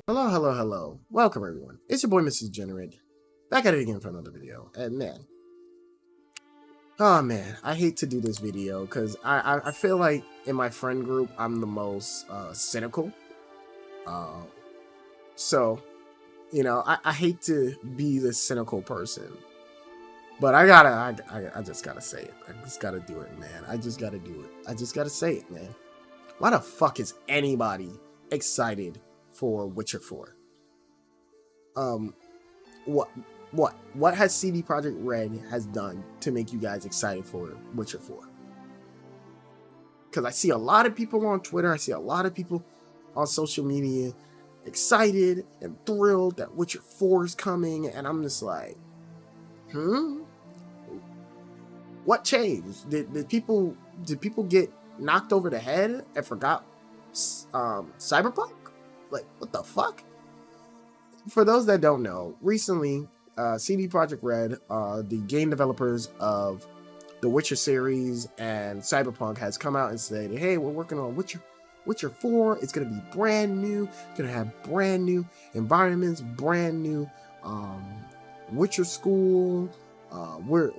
Hello, hello, hello. Welcome, everyone. It's your boy, Mrs. Generate, back at it again for another video. And man, I hate to do this video because I feel like in my friend group, I'm the most cynical. Uh, so, I hate to be the cynical person, but I just gotta say it. I just gotta do it, man. I just gotta do it. I just gotta say it, man. Why the fuck is anybody excited for Witcher 4? Um, what what has CD Projekt Red has done to make you guys excited for Witcher 4? Because I see a lot of people on Twitter, I see a lot of people on social media excited and thrilled that Witcher 4 is coming, and I'm just like, hmm? What changed? Did people get knocked over the head and forgot Cyberpunk? Like, what the fuck? For those that don't know, recently, CD Projekt Red, the game developers of the Witcher series and Cyberpunk, has come out and said, "Hey, we're working on Witcher 4. It's gonna be brand new. It's gonna have brand new environments, brand new Witcher school. We're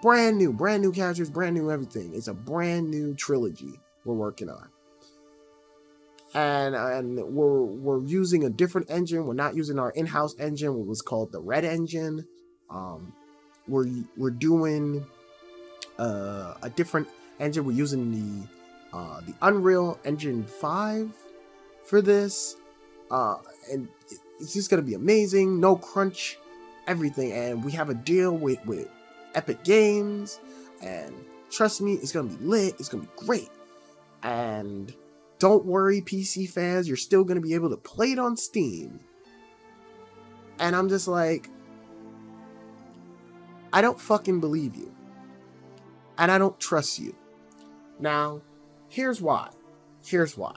brand new characters, brand new everything. It's a brand new trilogy we're working on." And we're using a different engine. We're not using our in-house engine, what was called the Red Engine. Um, we're doing a different engine. We're using the Unreal Engine 5 for this, and it's just gonna be amazing. No crunch, everything, and we have a deal with Epic Games, and trust me, it's gonna be lit. It's gonna be great, and don't worry, PC fans, you're still going to be able to play it on Steam. And I'm just like, I don't fucking believe you. And I don't trust you. Now, here's why. Here's why.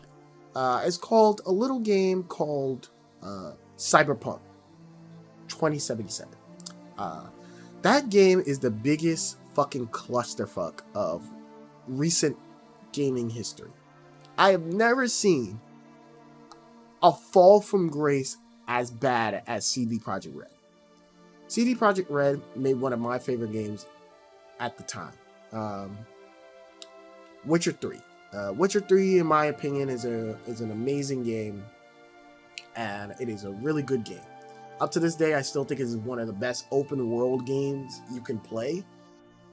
It's called a little game called Cyberpunk 2077. That game is the biggest fucking clusterfuck of recent gaming history. I have never seen a fall from grace as bad as CD Projekt Red. CD Projekt Red made one of my favorite games at the time, Witcher 3. Witcher 3, in my opinion, is an amazing game, and it is a really good game. Up to this day, I still think it is one of the best open world games you can play,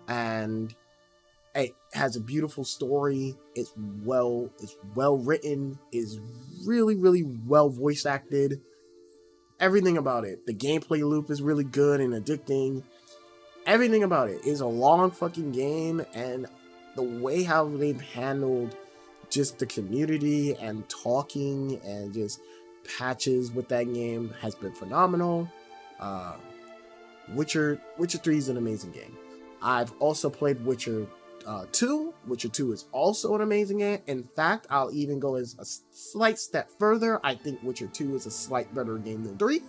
and it has a beautiful story. It's well written. Is really well voice acted. Everything about it. The gameplay loop is really good and addicting. Everything about it is a long fucking game, and the way how they've handled just the community and talking and just patches with that game has been phenomenal. Uh, Witcher 3 is an amazing game. I've also played Witcher 2. Witcher 2 is also an amazing game. In fact, I'll even go as a slight step further. I think Witcher 2 is a slight better game than 3.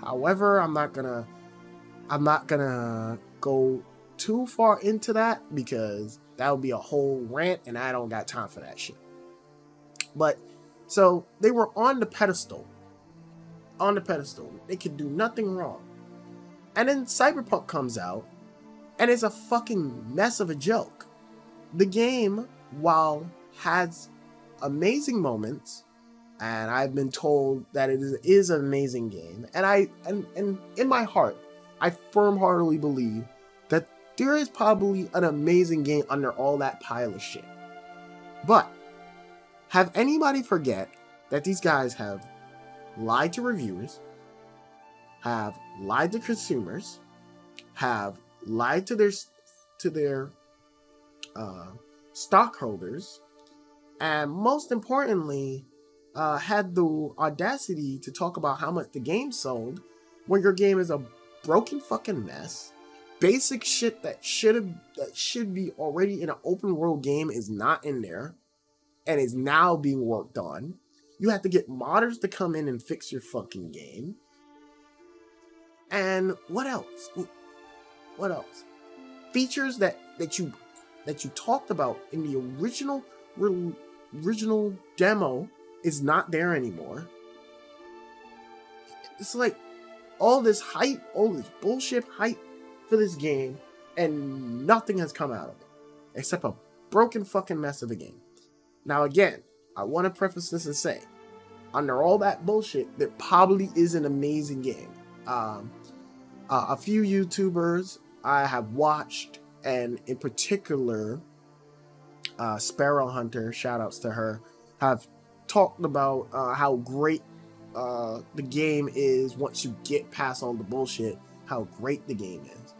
However, I'm not gonna go too far into that because that would be a whole rant, and I don't got time for that shit. But so they were on the pedestal. On the pedestal. They could do nothing wrong. And then Cyberpunk comes out, and it's a fucking mess of a joke. The game, while has amazing moments, and I've been told that it is an amazing game, and in my heart, I firm-heartedly believe that there is probably an amazing game under all that pile of shit. But have anybody forget that these guys have lied to reviewers, have lied to consumers, have lied to their stockholders, and most importantly, had the audacity to talk about how much the game sold when your game is a broken fucking mess. Basic shit that should be already in an open world game is not in there and is now being worked on. You have to get modders to come in and fix your fucking game. And what else? What else? Features that you talked about in the original demo is not there anymore. It's like all this hype, all this bullshit hype for this game, and nothing has come out of it except a broken fucking mess of a game. Now, again, I want to preface this and say, under all that bullshit, there probably is an amazing game. A few YouTubers I have watched, and in particular, Sparrow Hunter, shout outs to her, have talked about how great the game is once you get past all the bullshit, how great the game is.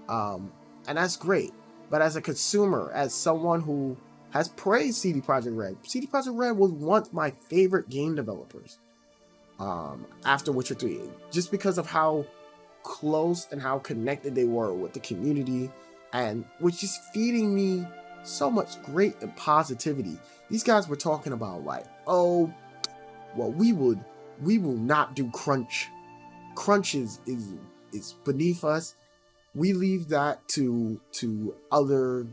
And that's great. But as a consumer, as someone who has praised CD Projekt Red, CD Projekt Red was once my favorite game developers after Witcher 3, just because of how close and how connected they were with the community, and was just feeding me so much great and positivity. These guys were talking about like, oh, well, we will not do crunch. Crunch is beneath us. We leave that to other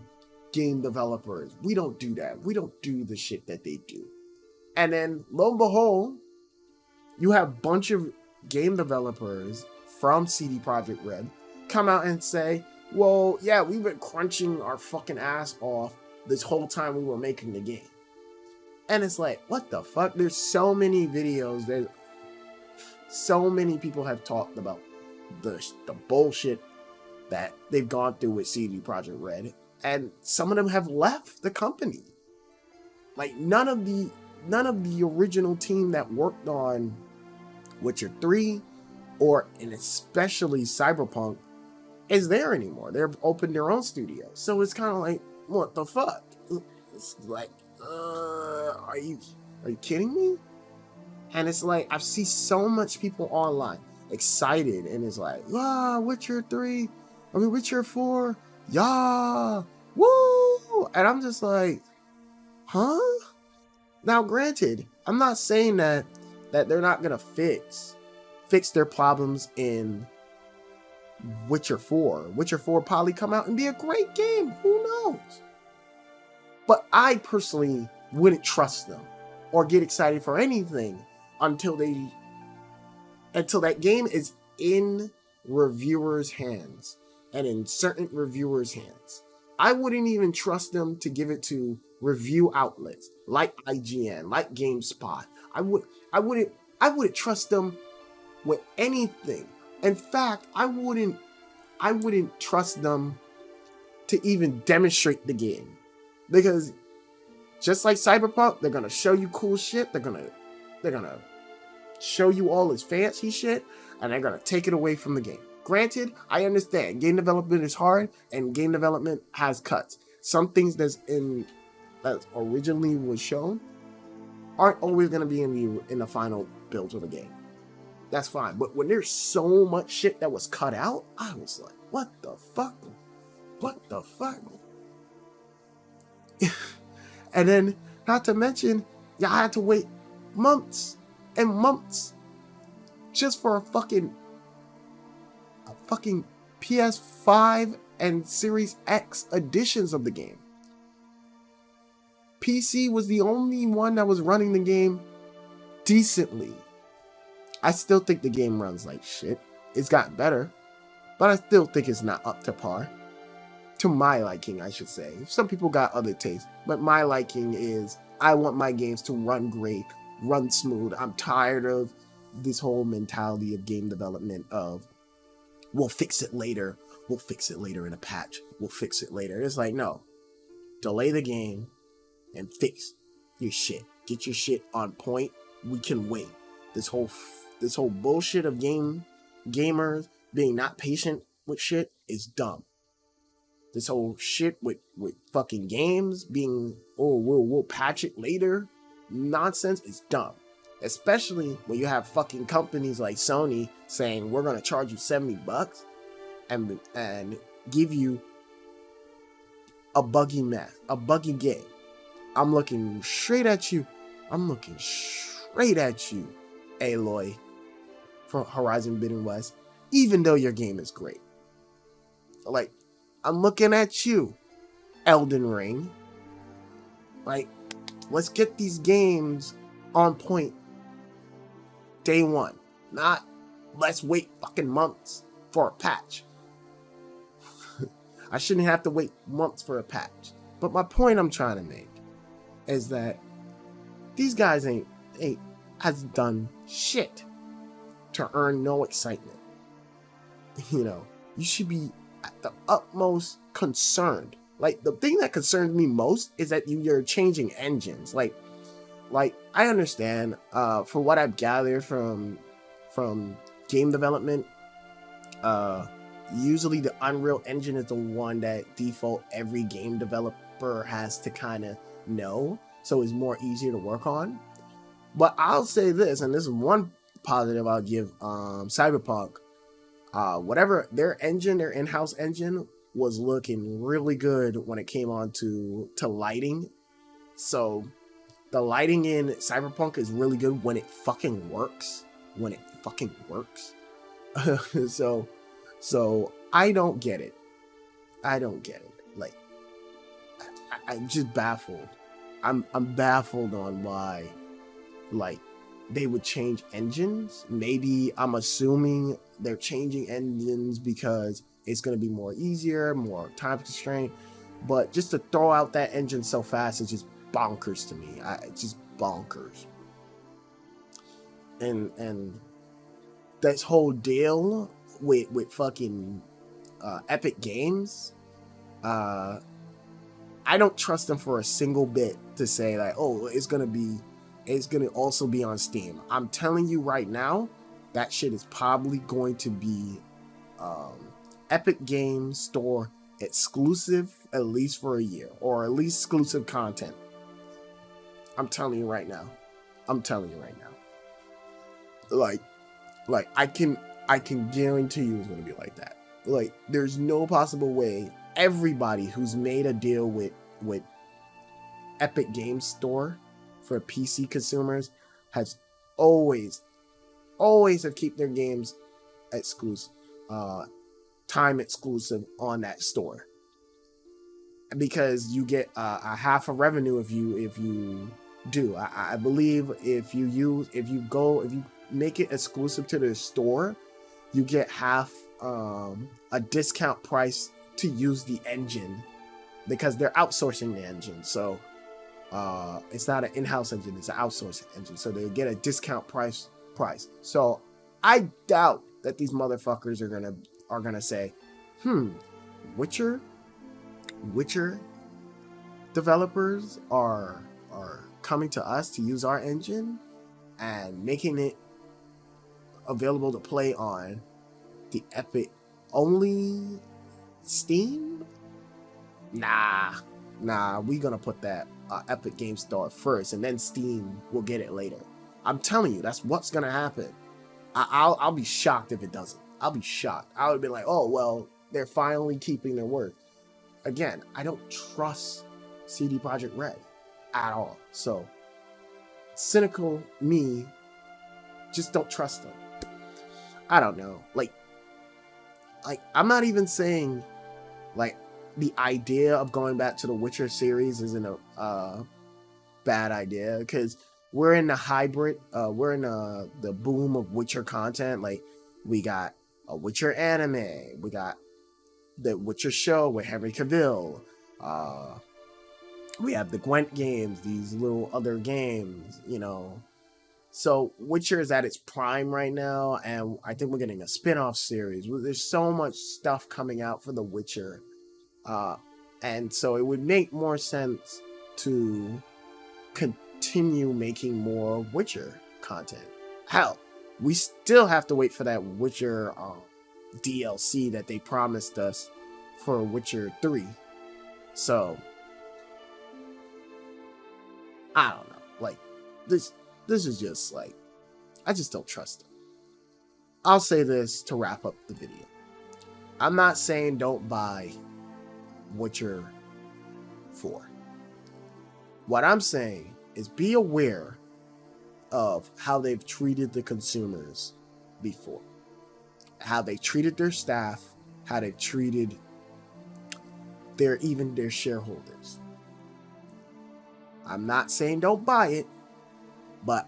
game developers. We don't do that. We don't do the shit that they do. And then lo and behold, you have a bunch of game developers from CD Projekt Red come out and say, well, yeah, we've been crunching our fucking ass off this whole time we were making the game. And it's like, what the fuck? There's so many videos that so many people have talked about the bullshit that they've gone through with CD Projekt Red, and some of them have left the company. Like none of the original team that worked on Witcher 3 or and especially Cyberpunk is there anymore. They've opened their own studio. So it's kind of like, what the fuck? It's like, are you kidding me? And it's like, I've seen so much people online excited, and it's like, Witcher 4, yeah, woo! And I'm just like, huh? Now, granted, I'm not saying that they're not gonna fix their problems in Witcher 4. Witcher 4 probably come out and be a great game. Who knows? But I personally wouldn't trust them or get excited for anything until that game is in reviewers' hands and in certain reviewers' hands. I wouldn't even trust them to give it to review outlets like IGN, like GameSpot. I wouldn't trust them with anything. In fact, I wouldn't trust them to even demonstrate the game, because just like Cyberpunk, they're gonna show you cool shit. They're gonna show you all this fancy shit, and they're gonna take it away from the game. Granted, I understand game development is hard, and game development has cuts. Some things that originally was shown aren't always gonna be in the final build of the game. That's fine. But when there's so much shit that was cut out, I was like, what the fuck? What the fuck? And then, not to mention, y'all had to wait months and months just for a fucking PS5 and Series X editions of the game. PC was the only one that was running the game decently. I still think the game runs like shit. It's gotten better, but I still think it's not up to par. To my liking, I should say. Some people got other tastes, but my liking is I want my games to run great, run smooth. I'm tired of this whole mentality of game development of, we'll fix it later. We'll fix it later in a patch. We'll fix it later. It's like, no. Delay the game and fix your shit. Get your shit on point. We can wait. This whole bullshit of gamers being not patient with shit is dumb. This whole shit with fucking games being, oh, we'll patch it later nonsense is dumb. Especially when you have fucking companies like Sony saying, we're going to charge you $70 and give you a buggy game. I'm looking straight at you, Aloy from Horizon Forbidden West, even though your game is great. Like, I'm looking at you, Elden Ring. Like, let's get these games on point day one. Not let's wait fucking months for a patch. I shouldn't have to wait months for a patch. But my point I'm trying to make is that these guys ain't has done shit to earn no excitement. You know, you should be at the utmost concerned. Like, the thing that concerns me most is that you're changing engines. Like I understand, for what I've gathered from game development, usually the Unreal Engine is the one that default every game developer has to kind of know, so it's more easier to work on. But I'll say this, and this is one positive I'll give Cyberpunk. Whatever their engine, their in-house engine, was looking really good when it came on to lighting. So the lighting in Cyberpunk is really good when it fucking works. When it fucking works. So I don't get it. Like, I'm just baffled. I'm baffled on why, like, they would change engines. Maybe I'm assuming they're changing engines because it's going to be more easier, more time constraint. But just to throw out that engine so fast is just bonkers to me. It's just bonkers. And this whole deal with fucking Epic Games, I don't trust them for a single bit to say, like, oh, it's gonna also be on Steam. I'm telling you right now, that shit is probably going to be Epic Games Store exclusive, at least for a year, or at least exclusive content. I'm telling you right now. Like I can guarantee you it's gonna be like that. Like, there's no possible way everybody who's made a deal with Epic Games Store for PC consumers has always have keep their games exclusive, time exclusive on that store, because you get a half of revenue if you do. I believe if you make it exclusive to their store, you get half a discount price to use the engine, because they're outsourcing the engine. So it's not an in-house engine, it's an outsourcing engine. So they get a discount price. So I doubt that these motherfuckers are gonna say, Witcher developers are coming to us to use our engine and making it available to play on the Epic only Steam. Nah, we gonna put that Epic Game Store first, and then Steam will get it later. I'm telling you, that's what's gonna happen. I'll be shocked if it doesn't. I'll be shocked. I would be like, oh well, they're finally keeping their word. Again, I don't trust CD Projekt Red at all. So cynical me, just don't trust them. I don't know. Like I'm not even saying, like, the idea of going back to the Witcher series isn't a bad idea, because we're in the hybrid, we're in the boom of Witcher content. Like, we got a Witcher anime, we got the Witcher show with Henry Cavill, we have the Gwent games, these little other games, you know. So Witcher is at its prime right now, and I think we're getting a spin-off series. There's so much stuff coming out for the Witcher, and so it would make more sense to continue making more Witcher content. Hell, we still have to wait for that Witcher DLC that they promised us for Witcher 3. So I don't know. Like, this is just like, I just don't trust them. I'll say this to wrap up the video. I'm not saying don't buy Witcher 4. What I'm saying is be aware of how they've treated the consumers before. How they treated their staff, how they treated their shareholders. I'm not saying don't buy it, but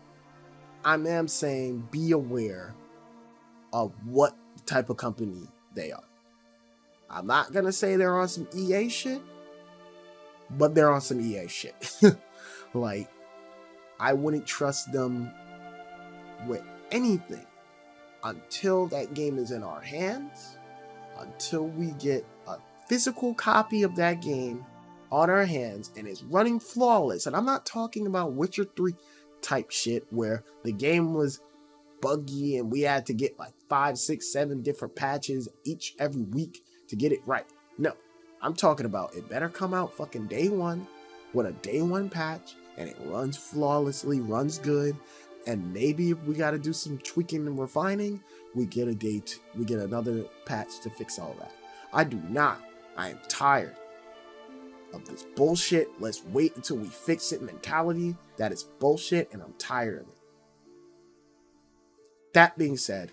I am saying be aware of what type of company they are. I'm not gonna say they're on some EA shit, but they're on some EA shit. Like, I wouldn't trust them with anything until that game is in our hands, until we get a physical copy of that game on our hands and it's running flawless. And I'm not talking about Witcher 3 type shit where the game was buggy and we had to get like 5, 6, 7 different patches every week to get it right. No, I'm talking about it better come out fucking day one with a day one patch and it runs flawlessly, runs good. And maybe if we got to do some tweaking and refining, we get another patch to fix all that. I am tired of this bullshit. Let's wait until we fix it mentality. That is bullshit and I'm tired of it. That being said,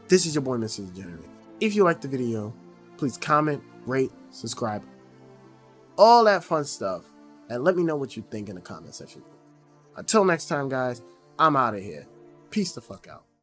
this is your boy, Mr. Degenerate. If you liked the video, please comment, rate, subscribe, all that fun stuff, and let me know what you think in the comment section. Until next time, guys, I'm out of here. Peace the fuck out.